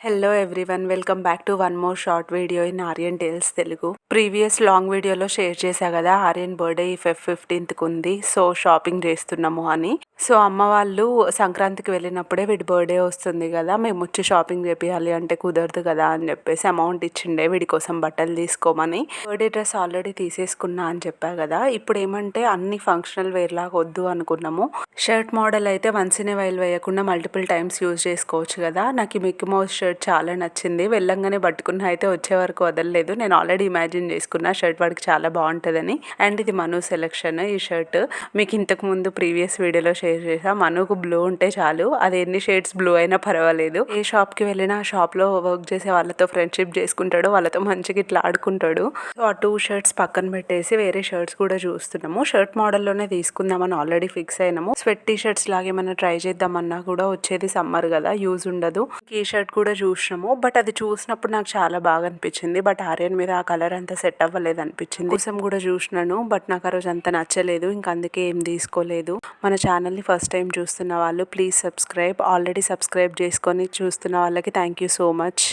Hello everyone, welcome back to one more short video in Aryan tales Telugu. Previous long వీడియోలో share చేశా కదా, Aryan birthday ఈ 15th ఉంది. So shopping చేస్తున్నాము అని. సో అమ్మ వాళ్ళు సంక్రాంతికి వెళ్ళినప్పుడే వీడి బర్త్డే వస్తుంది కదా, మేము వచ్చి షాపింగ్ చేపియాలి అంటే కుదరదు కదా అని చెప్పేసి అమౌంట్ ఇచ్చిండే వీడి కోసం బట్టలు తీసుకోమని. బర్త్డే డ్రెస్ ఆల్రెడీ తీసేసుకున్నా అని చెప్పా కదా. ఇప్పుడు ఏమంటే అన్ని ఫంక్షనల్ వేర్ లాగా వద్దు అనుకున్నాము. షర్ట్ మోడల్ అయితే వన్స్ ఇన్ ఏ వైల్ వేయకుండా మల్టిపుల్ టైమ్స్ యూజ్ చేసుకోవచ్చు కదా. నాకు ఈ మిక్కీ మౌస్ షర్ట్ చాలా నచ్చింది. వెళ్ళంగానే పట్టుకున్న అయితే వచ్చే వరకు వదలలేదు. నేను ఆల్రెడీ ఇమాజిన్ చేసుకున్నా షర్ట్ వాడికి చాలా బాగుంటుందని. అండ్ ఇది మను సెలెక్షన్. ఈ షర్ట్ మీకు ఇంతకు ముందు ప్రీవియస్ వీడియోలో షేర్ చేసా. మనుకు బ్లూ ఉంటే చాలు, అది ఎన్ని షేడ్స్ బ్లూ అయినా పర్వాలేదు. ఏ షాప్కి వెళ్ళినా ఆ షాప్లో వర్క్ చేసే వాళ్ళతో ఫ్రెండ్షిప్ చేసుకుంటాడు, వాళ్ళతో మంచిగా ఇట్లా ఆడుకుంటాడు. సో ఆ 2 షర్ట్స్ పక్కన పెట్టేసి వేరే షర్ట్స్ కూడా చూస్తున్నాము. షర్ట్ మోడల్లోనే తీసుకుందామని ఆల్రెడీ ఫిక్స్ అయినాము. స్వెట్ టీ షర్ట్స్ లాగా ఏమైనా ట్రై చేద్దామన్నా కూడా వచ్చేది సమ్మర్ కదా, యూజ్ ఉండదు. ఈ షర్ట్ కూడా చూసినాము, బట్ అది చూసినప్పుడు నాకు చాలా బాగా అనిపించింది. బట్ ఆర్యన్ మీద ఆ కలర్ అంతా సెట్ అవ్వలేదు అనిపించింది. కోసం కూడా చూసినాను, బట్ నాకు ఆ రోజు అంత నచ్చలేదు. ఇంకా అందుకే ఏం తీసుకోలేదు. మన ఛానల్ని ఫస్ట్ టైం చూస్తున్న వాళ్ళు ప్లీజ్ సబ్స్క్రైబ్. ఆల్రెడీ సబ్స్క్రైబ్ చేసుకొని చూస్తున్న వాళ్ళకి థ్యాంక్ యూ సో మచ్.